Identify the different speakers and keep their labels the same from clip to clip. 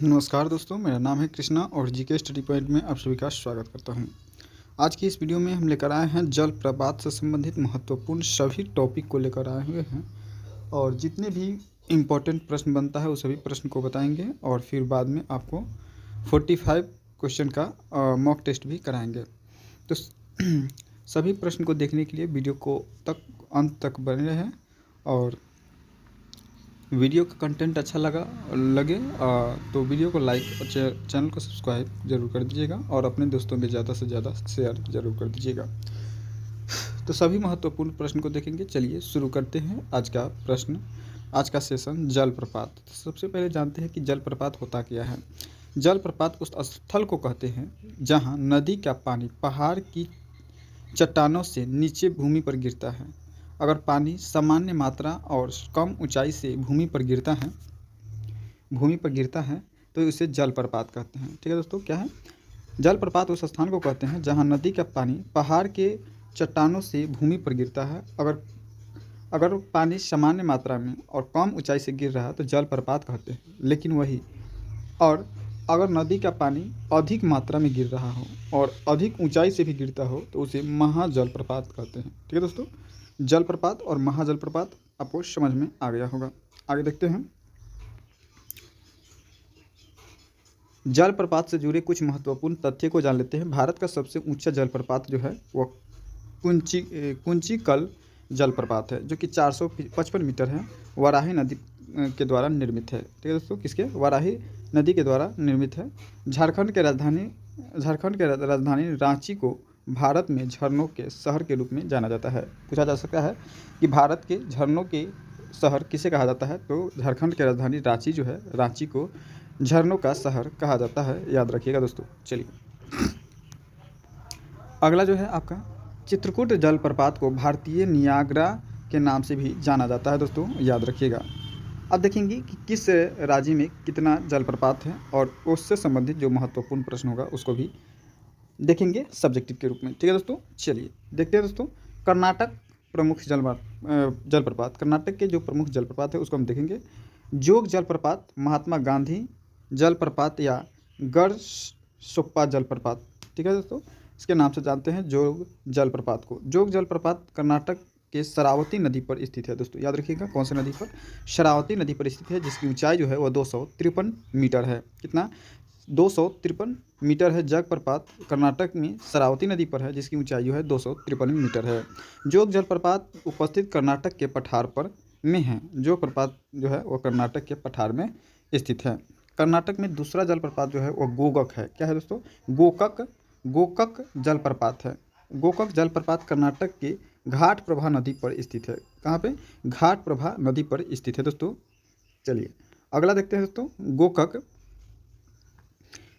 Speaker 1: नमस्कार दोस्तों, मेरा नाम है कृष्णा और जीके स्टडी पॉइंट में आप सभी का स्वागत करता हूं। आज की इस वीडियो में हम लेकर आए हैं जल प्रपात से संबंधित महत्वपूर्ण सभी टॉपिक को लेकर आए हुए हैं और जितने भी इम्पोर्टेंट प्रश्न बनता है उस सभी प्रश्न को बताएंगे और फिर बाद में आपको 45 क्वेश्चन का मॉक टेस्ट भी कराएंगे। तो सभी प्रश्न को देखने के लिए वीडियो को अंत तक बने रहें और वीडियो का कंटेंट अच्छा लगे तो वीडियो को लाइक और चैनल को सब्सक्राइब जरूर कर दीजिएगा और अपने दोस्तों में ज़्यादा से ज़्यादा शेयर जरूर कर दीजिएगा। तो सभी महत्वपूर्ण प्रश्न को देखेंगे। चलिए शुरू करते हैं आज का प्रश्न, आज का सेशन जलप्रपात। तो सबसे पहले जानते हैं कि जलप्रपात होता क्या है। जलप्रपात उस स्थल को कहते हैं जहाँ नदी का पानी पहाड़ की चट्टानों से नीचे भूमि पर गिरता है। अगर पानी सामान्य मात्रा और कम ऊंचाई से भूमि पर गिरता है तो इसे जलप्रपात कहते हैं। ठीक है दोस्तों, क्या है जलप्रपात? उस स्थान को कहते हैं जहां नदी का पानी पहाड़ के चट्टानों से भूमि पर गिरता है। अगर पानी सामान्य मात्रा में और कम ऊंचाई से गिर रहा है तो जलप्रपात कहते हैं। लेकिन वही और अगर नदी का पानी अधिक मात्रा में गिर रहा हो और अधिक ऊंचाई से भी गिरता हो तो उसे महाजलप्रपात कहते हैं। ठीक है दोस्तों, जलप्रपात और महाजलप्रपात आपको समझ में आ गया होगा। आगे देखते हैं। जलप्रपात से जुड़े कुछ महत्वपूर्ण तथ्य को जान लेते हैं। भारत का सबसे ऊंचा जलप्रपात जो है वह कुंचिकल जलप्रपात है, जो कि 455 मीटर है। वाराही नदी के द्वारा निर्मित है। ठीक है दोस्तों, किसके? वाराही नदी के द्वारा निर्मित है। झारखंड के राजधानी रांची को भारत में झरनों के शहर के रूप में जाना जाता है। पूछा जा सकता है कि भारत के झरनों के शहर किसे कहा जाता है, तो झारखंड की राजधानी रांची जो है, रांची को झरनों का शहर कहा जाता है। याद रखिएगा दोस्तों। चलिए अगला जो है आपका चित्रकूट जलप्रपात को भारतीय नियाग्रा के नाम से भी जाना जाता है। दोस्तों याद रखिएगा। अब देखेंगे कि किस राज्य में कितना जलप्रपात है और उससे संबंधित जो महत्वपूर्ण प्रश्न होगा उसको भी देखेंगे सब्जेक्टिव के रूप में। ठीक है दोस्तों, चलिए देखते हैं दोस्तों। कर्नाटक प्रमुख जलप्रपात, कर्नाटक के जो प्रमुख जलप्रपात है उसको हम देखेंगे। जोग जलप्रपात, महात्मा गांधी जलप्रपात या गढ़सोप्पा जलप्रपात। ठीक है दोस्तों, इसके नाम से जानते हैं जोग जलप्रपात को। जोग जलप्रपात कर्नाटक के शरावती नदी पर स्थित है। दोस्तों याद रखिएगा, कौन सी नदी पर? शरावती नदी पर स्थित है, जिसकी ऊंचाई जो है वह 253 मीटर है। कितना? 253 मीटर है। जलप्रपात कर्नाटक में शरावती नदी पर है, जिसकी ऊंचाई जो है 253 मीटर है। जोग जलप्रपात उपस्थित कर्नाटक के पठार पर में है। जो प्रपात जो है वह कर्नाटक के पठार में स्थित है। कर्नाटक में दूसरा जलप्रपात जो है वह गोकक है। क्या है दोस्तों? गोकक जलप्रपात है। गोकक जलप्रपात कर्नाटक के घाट प्रभा नदी पर स्थित है। कहाँ पे? घाट प्रभा नदी पर स्थित है दोस्तों। चलिए अगला देखते हैं दोस्तों।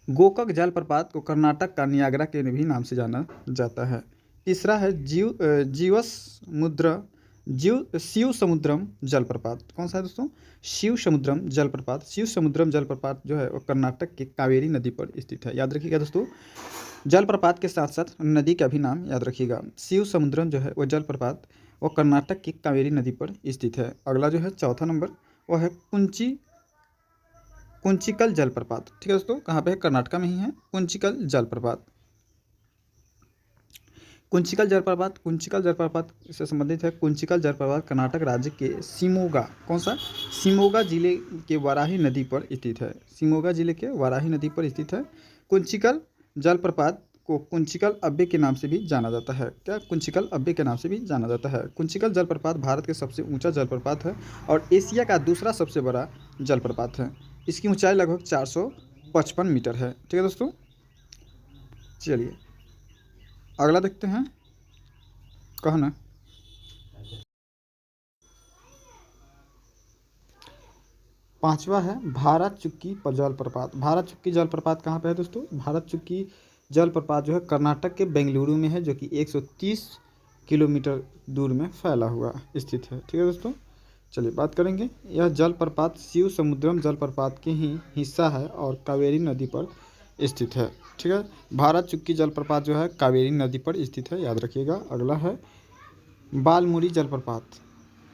Speaker 1: गोकक जलप्रपात को कर्नाटक का नियाग्रा के भी नाम से जाना जाता है। तीसरा है शिव समुद्रम जलप्रपात। कौन सा है दोस्तों? शिव समुद्रम जलप्रपात। शिव समुद्रम जलप्रपात जो है वो कर्नाटक के कावेरी नदी पर स्थित है। याद रखिएगा दोस्तों, जलप्रपात के साथ साथ नदी का भी नाम याद रखिएगा। शिव समुद्रम जो है वो जलप्रपात वो कर्नाटक की कावेरी नदी पर स्थित है। अगला जो है चौथा नंबर वो है कुंचिकल जलप्रपात। ठीक है दोस्तों, कहाँ पे है? कर्नाटक में ही है कुंचिकल जलप्रपात। कुंचिकल जलप्रपात से संबंधित है। कुंचिकल जलप्रपात कर्नाटक राज्य के शिमोगा, कौन सा? शिमोगा जिले के वाराही नदी पर स्थित है। शिमोगा जिले के वाराही नदी पर स्थित है। कुंचिकल जलप्रपात को कुंचिकल अब्बे के नाम से भी जाना जाता है। क्या? कुंचिकल अब्बे के नाम से भी जाना जाता है। कुंचिकल जलप्रपात भारत के सबसे ऊंचा जलप्रपात है और एशिया का दूसरा सबसे बड़ा जलप्रपात है। इसकी ऊंचाई लगभग 455 मीटर है। ठीक है दोस्तों, चलिए अगला देखते हैं। कहना पांचवा है भारत चुक्की जलप्रपात। भारत चुक्की जलप्रपात कहाँ पे है दोस्तों? भारत चुक्की जलप्रपात जो है कर्नाटक के बेंगलुरु में है, जो कि 130 किलोमीटर दूर में फैला हुआ स्थित है। ठीक है दोस्तों, चलिए बात करेंगे। यह जलप्रपात शिव समुद्रम जलप्रपात के ही हिस्सा है और कावेरी नदी पर स्थित है। ठीक है, भारत चुक्की जलप्रपात जो है कावेरी नदी पर स्थित है। याद रखिएगा। अगला है बालमुरी जलप्रपात।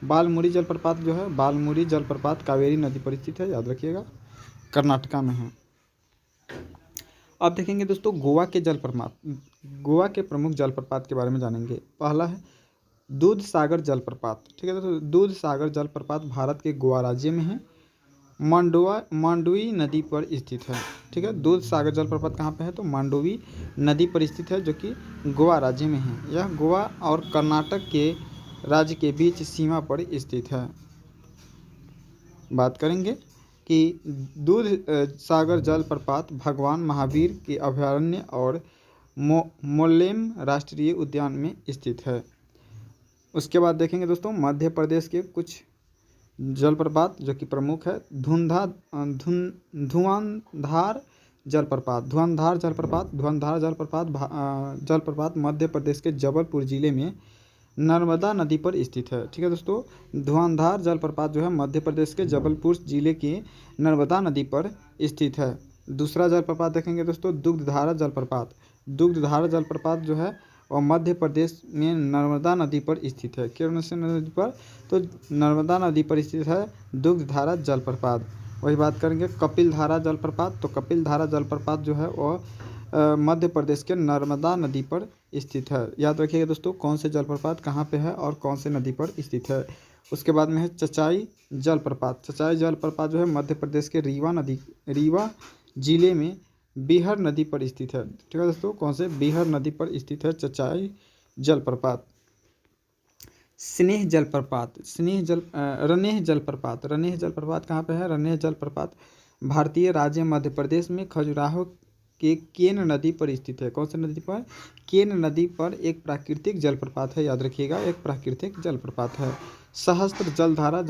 Speaker 1: जो है बालमुरी जलप्रपात कावेरी नदी पर स्थित है। याद रखिएगा, कर्नाटका में है। अब देखेंगे दोस्तों गोवा के जलप्रपात, गोवा के प्रमुख जलप्रपात के बारे में जानेंगे। पहला है दूध सागर जलप्रपात। ठीक है दोस्तों, दूध सागर जलप्रपात भारत के गोवा राज्य में है, मांडवी नदी पर स्थित है। ठीक है, दूध सागर जलप्रपात कहाँ पे है तो मांडवी नदी पर स्थित है, जो कि गोवा राज्य में है। यह गोवा और कर्नाटक के राज्य के बीच सीमा पर स्थित है। बात करेंगे कि दूध सागर जलप्रपात भगवान महावीर के अभयारण्य और मोल्लेम राष्ट्रीय उद्यान में स्थित है। उसके बाद देखेंगे दोस्तों मध्य प्रदेश के कुछ जलप्रपात जो कि प्रमुख है। धुआंधार जलप्रपात, जलप्रपात मध्य प्रदेश के जबलपुर जिले में नर्मदा नदी पर स्थित है। ठीक है दोस्तों, धुआंधार जलप्रपात जो है मध्य प्रदेश के जबलपुर जिले की नर्मदा नदी पर स्थित है। दूसरा जलप्रपात देखेंगे दोस्तों दुग्धधारा जलप्रपात। दुग्धधारा जलप्रपात जो है और मध्य प्रदेश में नर्मदा नदी पर स्थित है। किस नदी पर तो नर्मदा नदी पर स्थित है दुग्धधारा जलप्रपात। वही बात करेंगे कपिल धारा जलप्रपात। तो कपिल धारा जलप्रपात जो है वह मध्य प्रदेश के नर्मदा नदी पर स्थित है। याद रखिएगा दोस्तों कौन से जलप्रपात कहाँ पे है और कौन से नदी पर स्थित है। उसके बाद में है चचाई जलप्रपात। चचाई जलप्रपात जो है मध्य प्रदेश के रीवा जिले में बीहर नदी पर स्थित है। ठीक है दोस्तों, कौन से बीहर नदी पर स्थित है चचाई जलप्रपात। रनेह जलप्रपात कहाँ पे है। रनेह जलप्रपात भारतीय राज्य मध्य प्रदेश में खजुराहो के केन नदी पर स्थित है। कौन सी नदी पर केन नदी पर एक प्राकृतिक जलप्रपात है। याद रखिएगा एक प्राकृतिक जलप्रपात है। सहस्त्रधारा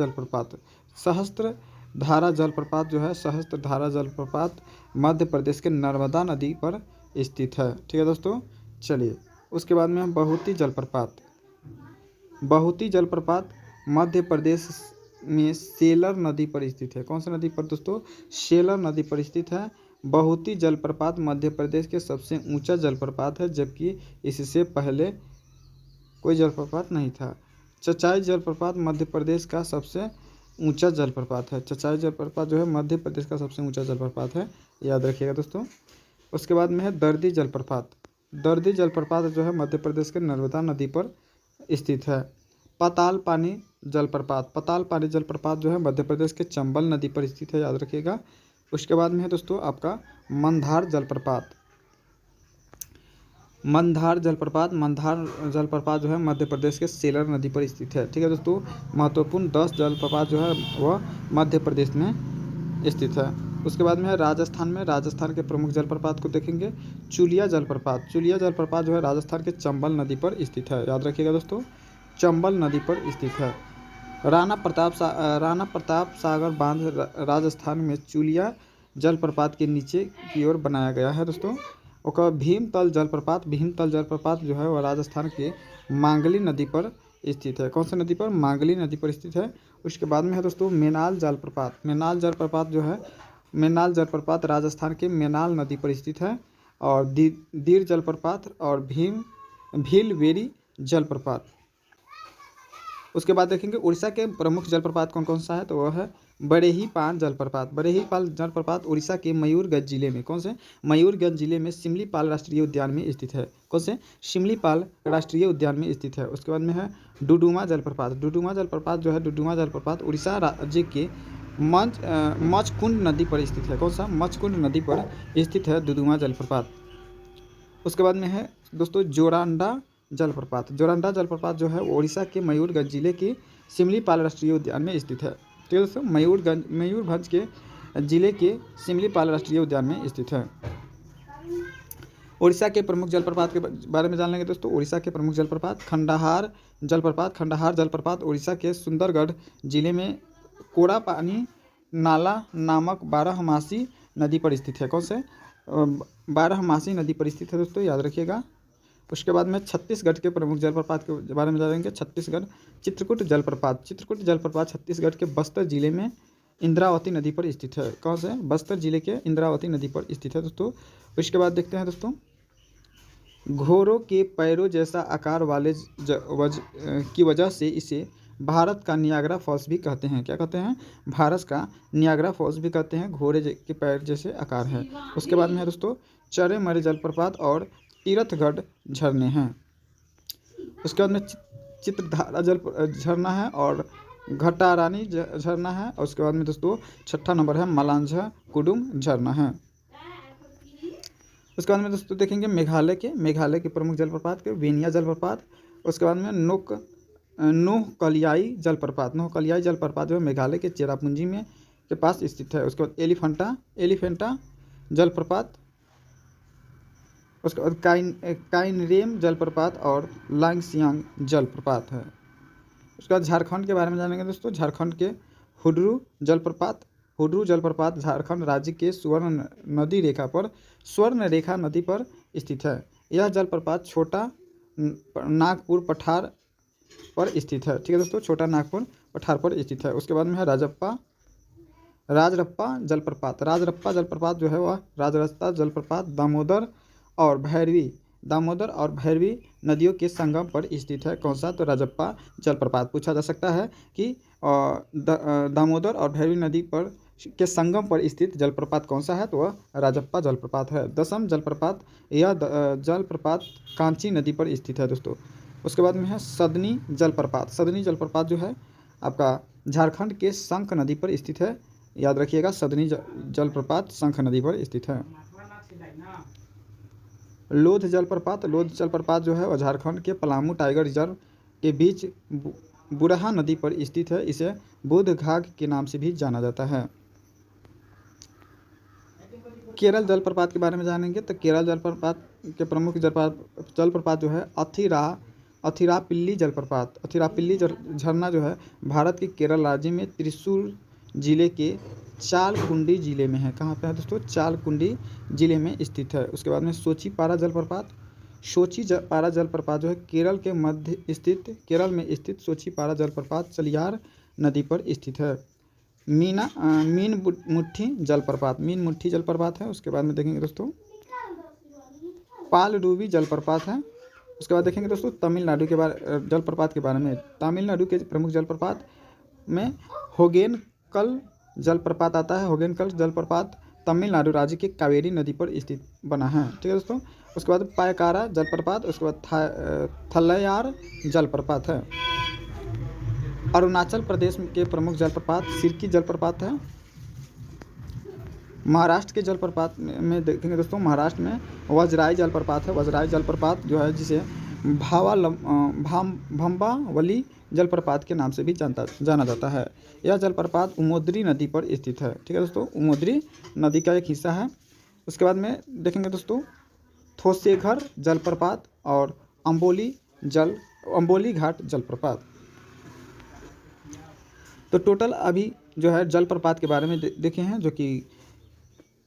Speaker 1: जलप्रपात जो है सहस्त्रधारा जलप्रपात मध्य प्रदेश के नर्मदा नदी पर स्थित है। ठीक है दोस्तों, चलिए उसके बाद में बहुती जलप्रपात मध्य प्रदेश में सेलर नदी पर स्थित है। कौन सी नदी पर दोस्तों सेलर नदी पर स्थित है। बहुती जलप्रपात मध्य प्रदेश के सबसे ऊंचा जलप्रपात है, जबकि इससे पहले कोई जलप्रपात नहीं था। चचाई जलप्रपात मध्य प्रदेश का सबसे ऊंचा जलप्रपात है। चचाई जलप्रपात जो है मध्य प्रदेश का सबसे ऊंचा जलप्रपात है, याद रखिएगा दोस्तों। उसके बाद में है दर्दी जलप्रपात। दर्दी जलप्रपात जो है मध्य प्रदेश के नर्मदा नदी पर स्थित है। पाताल पानी जलप्रपात जो है मध्य प्रदेश के चंबल नदी पर स्थित है, याद रखिएगा। उसके बाद में है दोस्तों आपका मंधार जलप्रपात जो है मध्य प्रदेश के सेलर नदी पर स्थित है। ठीक है दोस्तों, महत्वपूर्ण 10 जलप्रपात जो है वह मध्य प्रदेश में स्थित है। उसके बाद में है राजस्थान के प्रमुख जलप्रपात को देखेंगे। चुलिया जलप्रपात जो है राजस्थान के चंबल नदी पर स्थित है, याद रखिएगा दोस्तों चंबल नदी पर स्थित है। राणा प्रताप सागर बांध राजस्थान में चुलिया जलप्रपात के नीचे की ओर बनाया गया है दोस्तों। और भीमतल जलप्रपात जो है वह राजस्थान के मांगली नदी पर स्थित है। कौन सी नदी पर मांगली नदी पर स्थित है। उसके बाद में है दोस्तों मेनाल जलप्रपात राजस्थान के मेनाल नदी पर स्थित है। और दीर जलप्रपात और भीलवेरी जलप्रपात। उसके बाद देखेंगे उड़ीसा के प्रमुख जलप्रपात कौन कौन सा है तो वह है बरेहीपाल जलप्रपात उड़ीसा के मयूरगंज जिले में। कौन से मयूरगंज जिले में सिमलीपाल राष्ट्रीय उद्यान में स्थित है। कौन से सिमलीपाल राष्ट्रीय उद्यान में स्थित है। उसके बाद में है डुडुमा जलप्रपात उड़ीसा राज्य के मचकुंड नदी पर स्थित है। कौन सा मचकुंड नदी पर स्थित है डुडुमा जलप्रपात। उसके बाद में है दोस्तों जोरांडा जलप्रपात जो है उड़ीसा के मयूरगंज जिले के सिमलीपाल राष्ट्रीय उद्यान में स्थित है। ठीक है दोस्तों, मयूरभंज के जिले के सिमलीपाल राष्ट्रीय उद्यान में स्थित है। उड़ीसा के प्रमुख जलप्रपात के बारे में जान लेंगे दोस्तों। उड़ीसा के प्रमुख जलप्रपात खंडाहार जलप्रपात उड़ीसा के सुंदरगढ़ जिले में कोड़ापानी नाला नामक बारहमासी नदी पर स्थित है। कौन से बारहमासी नदी पर स्थित है दोस्तों, याद रखिएगा। उसके बाद में छत्तीसगढ़ के प्रमुख जलप्रपात के बारे में जानेंगे। छत्तीसगढ़ चित्रकूट जलप्रपात छत्तीसगढ़ के बस्तर जिले में इंद्रावती नदी पर स्थित है। कौन से बस्तर जिले के इंद्रावती नदी पर स्थित है दोस्तों। उसके बाद देखते हैं दोस्तों घोड़ों के पैरों जैसा आकार वाले की वजह से इसे भारत का नियाग्रा फॉल्स भी कहते हैं। क्या कहते हैं? भारत का नियाग्रा फॉल्स भी कहते हैं। घोड़े के पैर जैसे आकार है। उसके बाद में है दोस्तों चरे मरे जलप्रपात और तीर्थगढ़ झरने हैं। उसके बाद में चित्रधारा जल झरना है और घटारानी झरना है। और उसके बाद में दोस्तों छठा नंबर है मलांझा कुडुम झरना है। उसके बाद में दोस्तों देखेंगे मेघालय के प्रमुख जलप्रपात के वेनिया जलप्रपात। उसके बाद में नोहकलियाई जलप्रपात जो है मेघालय के चेरापूंजी में के पास स्थित है। उसके बाद एलिफेंटा जलप्रपात। उसके बाद काइनरेम जलप्रपात और लांगसियांग जलप्रपात है। उसके बाद झारखंड के बारे में जानेंगे दोस्तों। झारखंड के हुड्रू जलप्रपात झारखंड राज्य के स्वर्ण रेखा नदी पर स्थित है। यह जलप्रपात छोटा नागपुर पठार पर स्थित है। ठीक है दोस्तों, छोटा नागपुर पठार पर स्थित है। उसके बाद में है राजरप्पा जलप्रपात जो है वह राजरप्पा जलप्रपात दामोदर और भैरवी नदियों के संगम पर स्थित है। कौन सा? तो राजप्पा जलप्रपात। पूछा जा सकता है कि दामोदर और भैरवी नदी पर के संगम पर स्थित जलप्रपात कौन सा है? तो वह राजप्पा जलप्रपात है। दसम जलप्रपात, यह जलप्रपात कांची नदी पर स्थित है दोस्तों। उसके बाद में है सदनी जलप्रपात जो है आपका झारखंड के शंख नदी पर स्थित है। याद रखिएगा, सदनी जलप्रपात शंख नदी पर स्थित है। लोध जलप्रपात जो है वह झारखंड के पलामू टाइगर रिजर्व के बीच बुरहा नदी पर स्थित है। इसे बुध घाघ के नाम से भी जाना जाता है। केरल जलप्रपात के बारे में जानेंगे तो केरल जलप्रपात के प्रमुख जलप्रपात जो है अथिरापिल्ली झरना जो है भारत के केरल राज्य में त्रिशूर जिले के चालकुंडी जिले में है। कहाँ पे है दोस्तों? चालकुंडी जिले में स्थित है। उसके बाद में सोचीपारा जलप्रपात जो है केरल में स्थित सोचीपारा जलप्रपात चलियार नदी पर स्थित है। मीनमुट्ठी जलप्रपात है। उसके बाद में देखेंगे दोस्तों पालडुबी जलप्रपात है। उसके बाद देखेंगे दोस्तों तमिलनाडु के जलप्रपात के बारे में। तमिलनाडु के प्रमुख जलप्रपात में होगेनकल जलप्रपात आता है। होगेनकल जलप्रपात तमिलनाडु राज्य के कावेरी नदी पर स्थित बना है। ठीक है दोस्तों। उसके बाद पायकारा जलप्रपात। उसके बाद थलैयार जलप्रपात है। अरुणाचल प्रदेश के प्रमुख जलप्रपात सिरकी जलप्रपात है। महाराष्ट्र के जलप्रपात में देखेंगे दोस्तों, महाराष्ट्र में वजराई जलप्रपात है। वजराई जलप्रपात जो है जिसे भंबावली जलप्रपात के नाम से भी जाना जाता है। यह जलप्रपात उमोद्री नदी पर स्थित है। ठीक है दोस्तों, उमोद्री नदी का एक हिस्सा है। उसके बाद में देखेंगे दोस्तों थोसेघर जलप्रपात और अम्बोली घाट जलप्रपात। तो टोटल अभी जो है जलप्रपात के बारे में देखे हैं, जो कि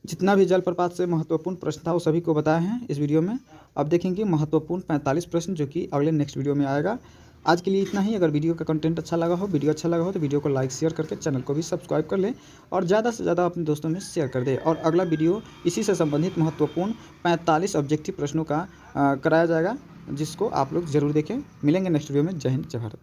Speaker 1: जितना भी जलप्रपात से महत्वपूर्ण प्रश्न था वो सभी को बताए हैं इस वीडियो में। अब देखेंगे महत्वपूर्ण 45 प्रश्न जो कि अगले नेक्स्ट वीडियो में आएगा। आज के लिए इतना ही। अगर वीडियो का कंटेंट अच्छा लगा हो तो वीडियो को लाइक शेयर करके चैनल को भी सब्सक्राइब कर लें और ज़्यादा से ज़्यादा अपने दोस्तों में शेयर कर दें। और अगला वीडियो इसी से संबंधित महत्वपूर्ण 45 ऑब्जेक्टिव प्रश्नों का कराया जाएगा, जिसको आप लोग ज़रूर देखें। मिलेंगे नेक्स्ट वीडियो में। जय हिंद, जय भारत।